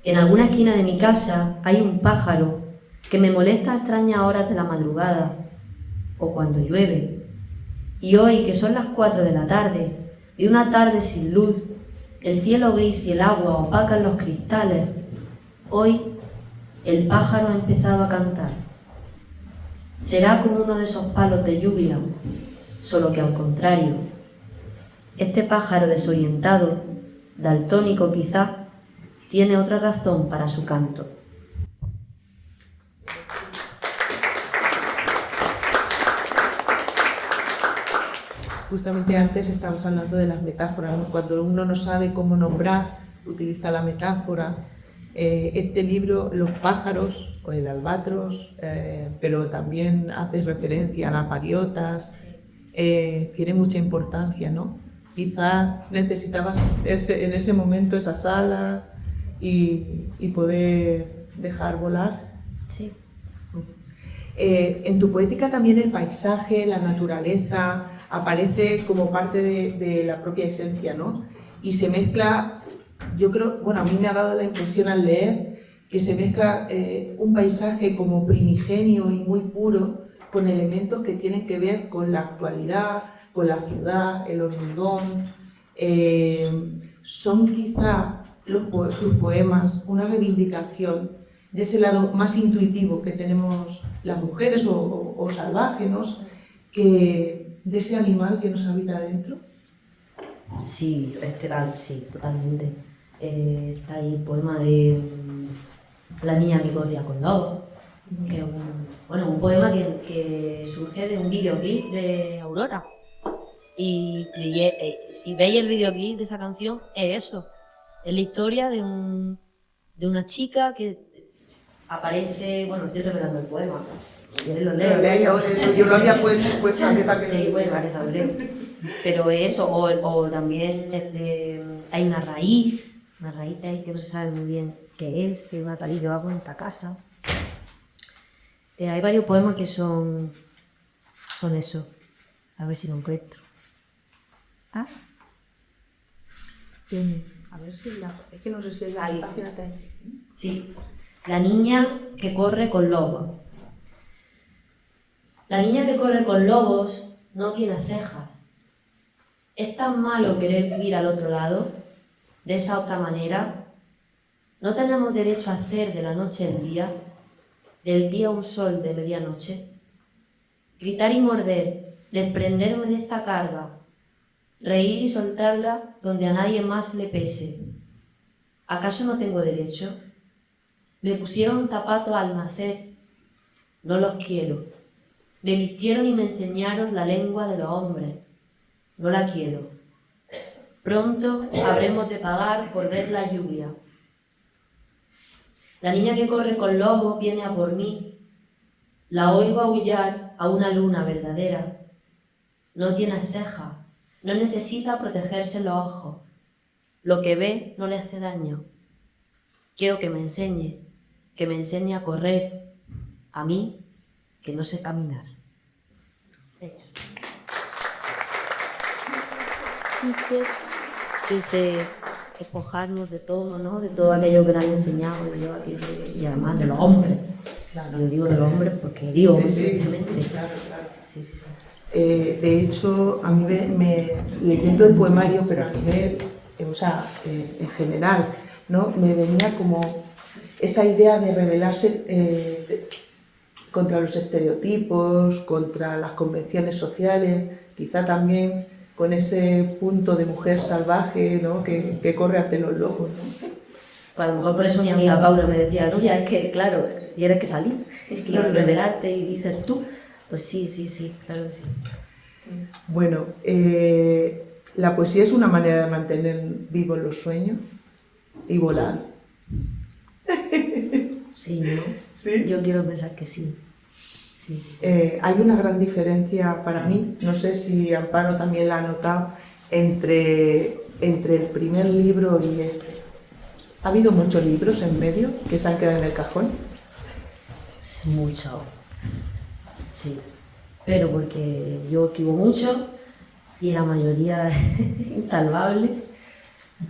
En alguna esquina de mi casa hay un pájaro que me molesta a extrañas horas de la madrugada o cuando llueve. Y hoy, que son las 4 de la tarde, y una tarde sin luz, el cielo gris y el agua opacan los cristales, hoy el pájaro ha empezado a cantar. Será como uno de esos palos de lluvia, solo que al contrario. Este pájaro desorientado, daltónico quizá, tiene otra razón para su canto. Justamente antes estábamos hablando de las metáforas, ¿no? Cuando uno no sabe cómo nombrar, utiliza la metáfora. Este libro, Los pájaros, o el albatros, pero también hace referencia a las mariotas, tiene mucha importancia, ¿no? Quizás necesitabas en ese momento esa sala y poder dejar volar. Sí. En tu poética también el paisaje, la naturaleza, aparece como parte de la propia esencia, ¿no? Y se mezcla, yo creo, bueno, a mí me ha dado la impresión al leer que se mezcla un paisaje como primigenio y muy puro con elementos que tienen que ver con la actualidad, con la ciudad, el hormigón. Son quizá sus poemas una reivindicación de ese lado más intuitivo que tenemos las mujeres o salvágenos, de ese animal que nos habita dentro. Sí, sí, totalmente. Está ahí el poema de La niña que corría con lobos, que es un poema que surge de un videoclip de Aurora. Y si veis el videoclip de esa canción, es eso. Es la historia de una chica que aparece... Bueno, estoy revelando el poema. Si quieres lo leo. Yo lo había puesto a mí para que sí, bueno, pero eso, o también hay una raíz de ahí que no se sabe muy bien qué es, una raíz que va con esta casa. Hay varios poemas que son eso. A ver si lo encuentro. Tiene A ver si es que no sé si es la Ahí. página 3. Sí, la niña que corre con lobos. La niña que corre con lobos no tiene cejas. ¿Es tan malo querer vivir al otro lado, de esa otra manera? ¿No tenemos derecho a hacer de la noche el día, del día un sol de medianoche? Gritar y morder, desprenderme de esta carga, reír y soltarla donde a nadie más le pese. ¿Acaso no tengo derecho? Me pusieron zapatos al nacer, no los quiero. Me vistieron y me enseñaron la lengua de los hombres, no la quiero. Pronto habremos de pagar por ver la lluvia. La niña que corre con lobos viene a por mí. La oigo aullar a una luna verdadera. No tiene cejas, no necesita protegerse los ojos. Lo que ve no le hace daño. Quiero que me enseñe a correr. A mí, que no sé caminar. Quise despojarnos de todo, ¿no? De todo aquello que nos han enseñado, y además de los hombres. Claro, le digo de los hombres porque digo, evidentemente. Claro, claro. Sí, sí, sí. De hecho, a mí leyendo el poemario, pero a nivel, en general, ¿no? Me venía como esa idea de rebelarse contra los estereotipos, contra las convenciones sociales, quizá también con ese punto de mujer salvaje, ¿no? que corre ante los lobos, ¿no? Pues a lo mejor por eso mi amiga Paula me decía, Nuria, es que, claro, tienes que salir, es que revelarte y ser tú. Pues sí, claro que sí. Bueno, la poesía es una manera de mantener vivos los sueños y volar. Sí, ¿no? ¿Sí? Yo quiero pensar que sí. Sí. Hay una gran diferencia para mí, no sé si Amparo también la ha notado, entre el primer libro y este. ¿Ha habido muchos libros en medio que se han quedado en el cajón? Mucho. Sí. Pero porque yo escribo mucho y la mayoría es insalvable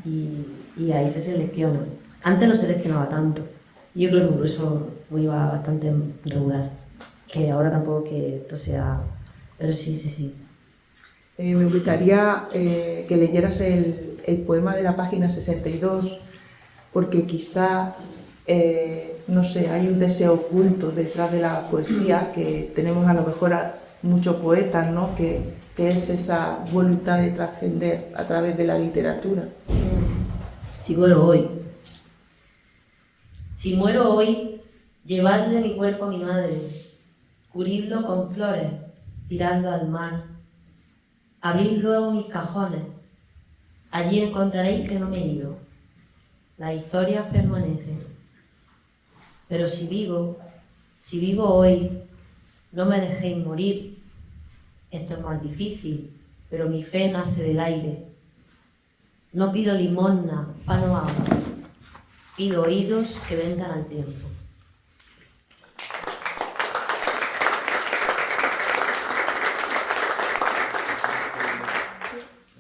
y ahí se selecciona. Antes no seleccionaba tanto. Yo creo que por eso me iba bastante regular. Que ahora tampoco que esto sea... Pero sí. Me gustaría que leyeras el poema de la página 62, porque quizá, no sé, hay un deseo oculto detrás de la poesía que tenemos a lo mejor muchos poetas, ¿no? Que es esa voluntad de trascender a través de la literatura. Si muero hoy. Si muero hoy, llevadle mi cuerpo a mi madre, cubridlo con flores, tirando al mar. Abrid luego mis cajones, allí encontraréis que no me he ido. La historia permanece. Pero si vivo hoy, no me dejéis morir. Esto es más difícil, pero mi fe nace del aire. No pido limosna, pan o agua. Pido oídos que vengan al tiempo.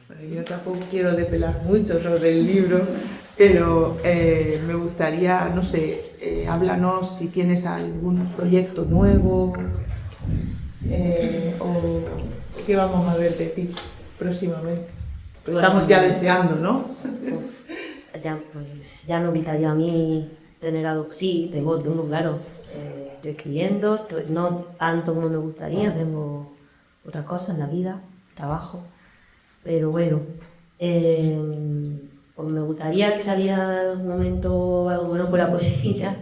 Bueno, yo tampoco quiero desvelar mucho sobre el libro, pero me gustaría, no sé, háblanos si tienes algún proyecto nuevo o qué vamos a ver de ti próximamente. Estamos ya deseando, ¿no? Ya no evitaría a mí tener algo. Sí, tengo claro. Estoy escribiendo, no tanto como me gustaría, tengo otras cosas en la vida, trabajo. Pero bueno, pues me gustaría que saliera un momento algo bueno por la poesía,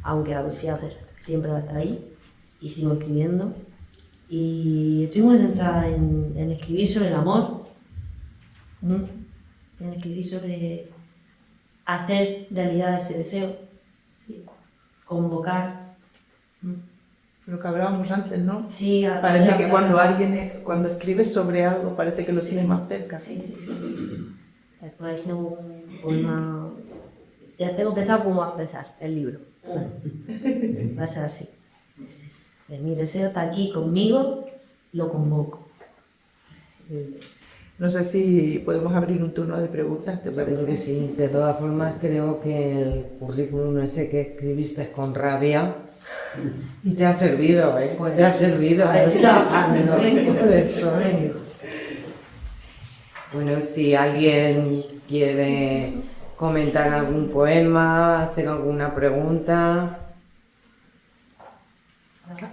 aunque la poesía siempre va a estar ahí, y sigo escribiendo. Y estoy muy centrada en escribir sobre el amor, en escribir sobre hacer realidad ese deseo, sí. Convocar. Lo que hablábamos antes, ¿no? Sí, parece que cuando escribes sobre algo, parece que lo tienes más cerca. Sí. Después ya tengo pensado cómo va a empezar el libro. Va a ser así. Mi deseo está aquí conmigo, lo convoco. No sé si podemos abrir un turno de preguntas, ¿te Yo creo parece? que sí. De todas formas, creo que el currículum ese que escribiste con rabia te ha servido, ¿eh? Pues te ha servido. A ver, estoy trabajando, ¿no? Eso, ¿eh? Bueno, si alguien quiere comentar algún poema, hacer alguna pregunta.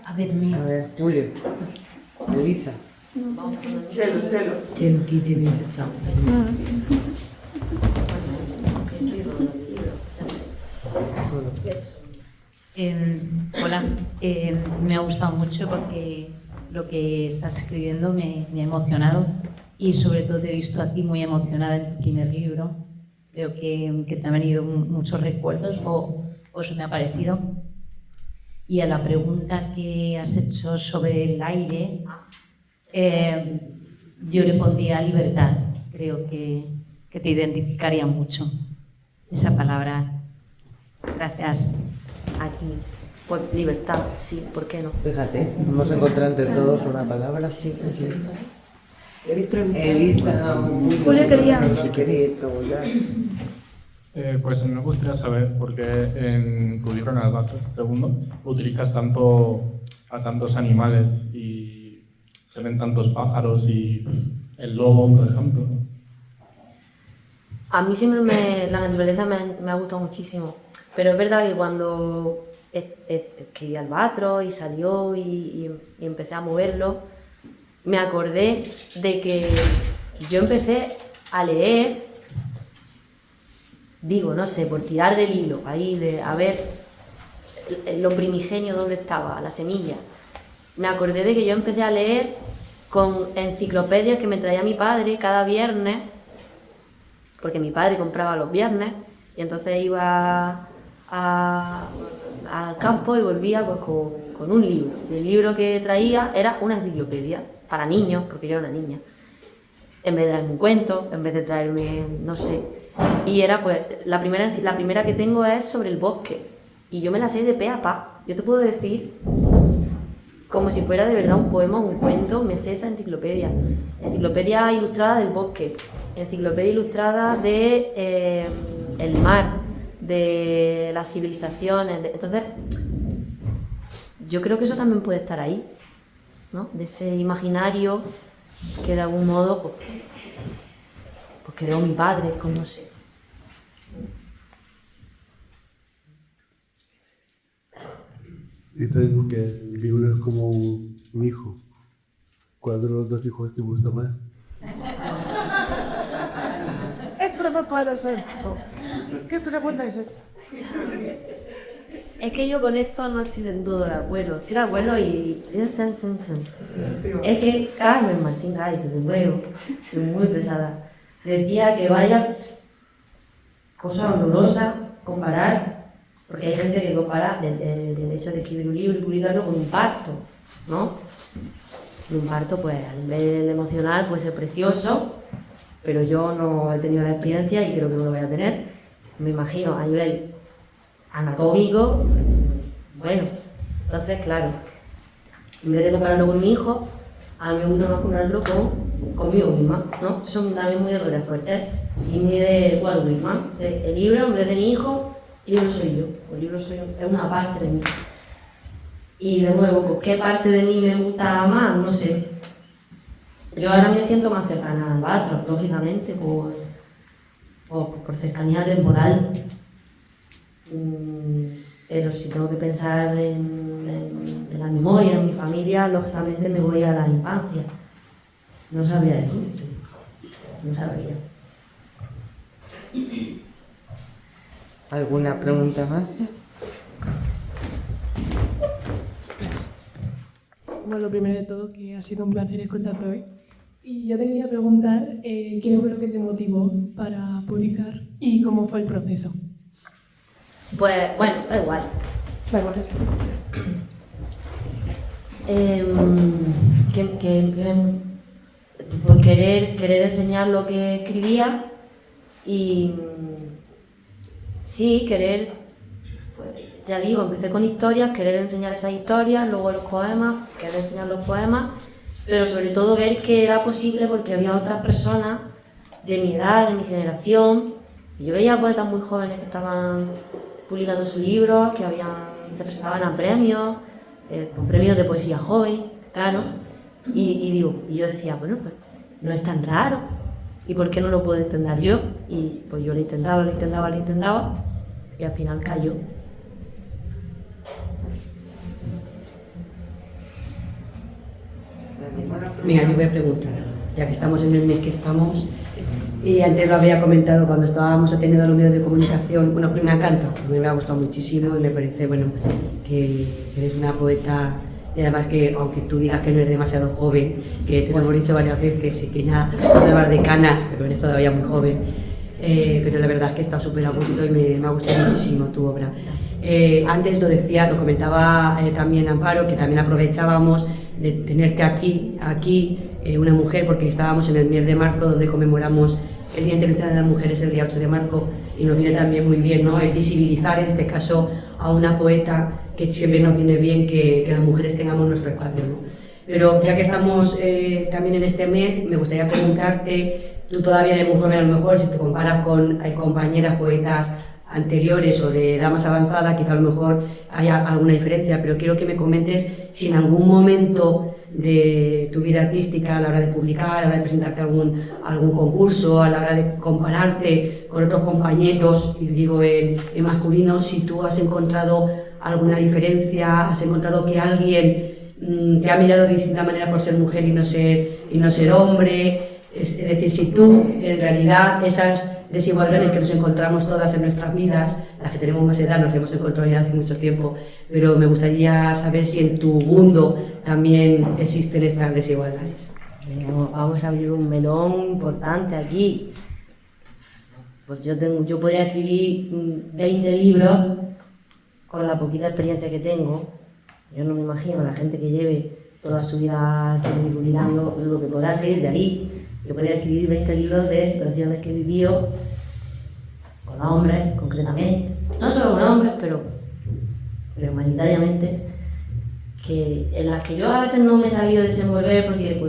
A ver, mira. A ver, Julio, Elisa. Chelo. Chelo, ¿qué te vienes echado? Hola, me ha gustado mucho porque lo que estás escribiendo me ha emocionado y sobre todo te he visto a ti muy emocionada en tu primer libro. Veo que te han venido muchos recuerdos o eso me ha parecido. Y a la pregunta que has hecho sobre el aire, yo le pondría libertad. Creo que te identificaría mucho esa palabra. Gracias. Aquí, por libertad, sí, ¿por qué no? Fíjate, hemos encontrado entre todos una palabra. Sí. Elisa, Julio quería. quería preguntar. Pues me gustaría saber por qué en tu libro, en Albatros, segundo, utilizas tanto a tantos animales y se ven tantos pájaros y el lobo, por ejemplo. A mí siempre la naturaleza me ha gustado muchísimo, pero es verdad que cuando escribí Albatros y salió y empecé a moverlo, me acordé de que yo empecé a leer, digo, no sé, por tirar del hilo, ahí a ver lo primigenio dónde estaba, la semilla. Me acordé de que yo empecé a leer con enciclopedias que me traía mi padre cada viernes, porque mi padre compraba los viernes, y entonces iba al campo y volvía pues, con un libro. Y el libro que traía era una enciclopedia para niños, porque yo era una niña. En vez de traerme un cuento, en vez de traerme, no sé. Y era pues, la primera que tengo es sobre el bosque. Y yo me la sé de pe a pa. Yo te puedo decir, como si fuera de verdad un poema o un cuento, me sé esa enciclopedia. Enciclopedia ilustrada del bosque, enciclopedia ilustrada de el mar, de las civilizaciones. Entonces, yo creo que eso también puede estar ahí, ¿no? De ese imaginario que de algún modo pues creó mi padre, como no sé. Y te digo que el libro es como un hijo. ¿Cuál de los dos hijos te gusta más? Eso no puede ser. ¿Qué pregunta es esa? Es que yo con esto no estoy del todo de acuerdo. Estoy de acuerdo y... Es que Carmen Martín Gay, desde luego, es muy pesada. Decía que vaya cosa horrorosa comparar, porque hay gente que compara el hecho de escribir un libro y publicarlo con un parto, ¿no? Un parto, pues, a nivel emocional puede ser precioso, pero yo no he tenido la experiencia y creo que no lo voy a tener. Me imagino a nivel anatómico, bueno, entonces, claro, en vez de compararlo con mi hijo, a mí me gusta más compararlo conmigo misma, ¿no? Son también muy de Gloria Fuertes y muy de Walt Whitman. El libro, en vez de mi hijo, el libro soy yo, el libro es una parte de mí. Y de nuevo, pues, ¿qué parte de mí me gusta más? No sé. Yo ahora me siento más cercana al Albatros, lógicamente, por cercanía temporal. Pero si tengo que pensar en la memoria, en mi familia, lógicamente me voy a la infancia. No sabría decirte. No sabría. ¿Alguna pregunta más? Bueno, lo primero de todo, que ha sido un placer escucharte hoy. Y yo te quería preguntar qué fue lo que te motivó para publicar y cómo fue el proceso. Pues, bueno, da igual. Da igual. Pues querer enseñar lo que escribía y sí, querer, pues, ya digo, empecé con historias, querer enseñar esas historias, luego los poemas, querer enseñar los poemas pero sobre todo ver que era posible porque había otras personas de mi edad, de mi generación, y yo veía poetas muy jóvenes que estaban publicando sus libros, que se presentaban a premios, con premios de poesía joven, claro, y yo decía, bueno, pues no es tan raro, ¿y por qué no lo puedo intentar yo? Y pues yo lo intentaba, y al final cayó. Mira, yo voy a preguntar, ya que estamos en el mes que estamos, y antes lo había comentado cuando estábamos atendiendo los medios de comunicación, bueno, pues me encanta, me ha gustado muchísimo y me parece, bueno, que eres una poeta, y además que, aunque tú digas que no eres demasiado joven, que te lo hemos dicho varias veces, que sí, que ya no te vas de canas, pero eres todavía muy joven, pero la verdad es que está súper a gusto y me ha gustado muchísimo tu obra. Antes lo decía, lo comentaba también Amparo, que también aprovechábamos de tenerte aquí una mujer, porque estábamos en el mes de marzo, donde conmemoramos el Día Internacional de las Mujeres el día 8 de marzo, y nos viene también muy bien, ¿no?, el visibilizar en este caso a una poeta, que siempre nos viene bien que las mujeres tengamos nuestro espacio, ¿no? Pero ya que estamos también en este mes, me gustaría preguntarte, tú todavía eres muy joven, a lo mejor si te comparas con compañeras poetas anteriores o de edad más avanzada, quizá a lo mejor haya alguna diferencia, pero quiero que me comentes si en algún momento de tu vida artística, a la hora de publicar, a la hora de presentarte a algún concurso, a la hora de compararte con otros compañeros, y digo en masculino, si tú has encontrado alguna diferencia, has encontrado que alguien te ha mirado de distinta manera por ser mujer y no ser hombre. Es decir, si tú, en realidad, esas desigualdades que nos encontramos todas en nuestras vidas, las que tenemos más edad, nos hemos encontrado ya hace mucho tiempo, pero me gustaría saber si en tu mundo también existen estas desigualdades. Vamos a abrir un melón importante aquí. Pues yo podría escribir 20 libros con la poquita experiencia que tengo. Yo no me imagino a la gente que lleve toda su vida publicando lo que podrá seguir de ahí. Yo podría escribir 20 libros de situaciones que he vivido con hombres, concretamente. No solo con hombres, pero humanitariamente, en las que yo a veces no me he sabido desenvolver porque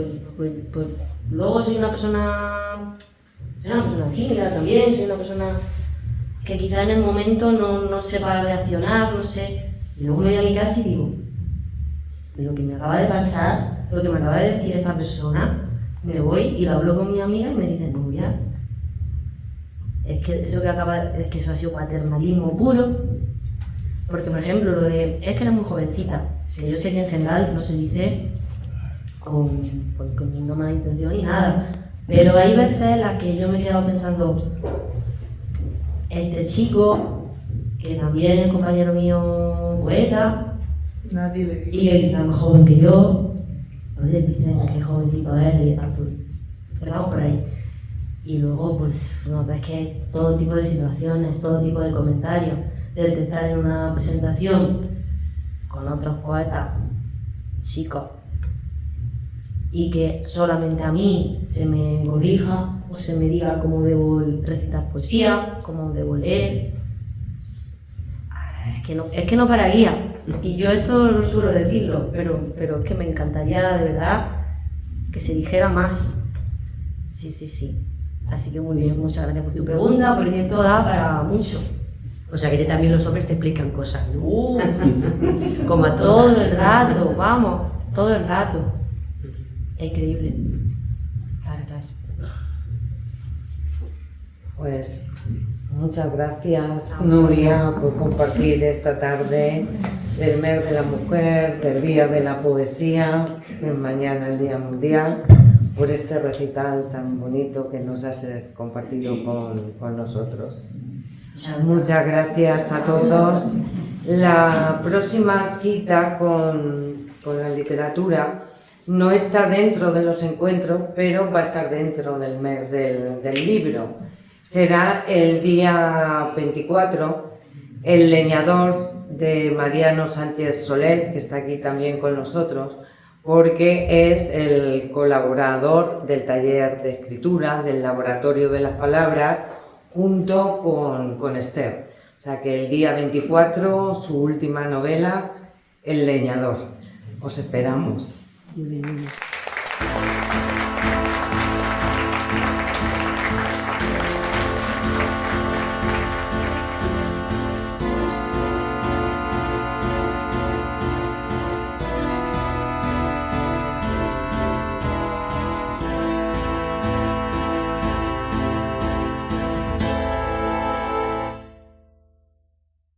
pues luego soy una persona tímida también, soy una persona que quizá en el momento no sepa reaccionar, no sé. Y luego me voy a mi casa y digo, lo que me acaba de pasar, lo que me acaba de decir esta persona, me voy y lo hablo con mi amiga y me dicen, Nuria, es que eso ha sido paternalismo puro, porque por ejemplo lo de, es que eres muy jovencita, yo sé que en general no se dice con una mala intención ni nada, pero hay veces en las que yo me he quedado pensando, este chico, que también es compañero mío poeta, y que quizás más joven que yo, oye, dicen que jovencito eres y tal, empezamos por ahí. Y luego, pues, no, ves que hay todo tipo de situaciones, todo tipo de comentarios, desde estar en una presentación con otros poetas, chicos, y que solamente a mí se me corrija o se me diga cómo debo recitar poesía, cómo debo leer. Es que no pararía. Y yo esto no suelo decirlo, pero es que me encantaría de verdad que se dijera más. Sí. Así que muy bien, muchas gracias por tu pregunta, porque esto da para mucho. O sea que también los hombres te explican cosas, ¿no? Como a todo el rato, vamos, todo el rato. Es increíble. Cartas. Pues muchas gracias, Nuria, por compartir esta tarde del mes de la mujer, del Día de la Poesía, de mañana el Día Mundial, por este recital tan bonito que nos has compartido con nosotros. Muchas gracias a todos. La próxima cita con la literatura no está dentro de los encuentros, pero va a estar dentro del mes del libro. Será el día 24, El leñador, de Mariano Sánchez Soler, que está aquí también con nosotros, porque es el colaborador del taller de escritura, del Laboratorio de las Palabras, junto con Esther. O sea que el día 24, su última novela, El leñador. Os esperamos. Muy bien. Gracias.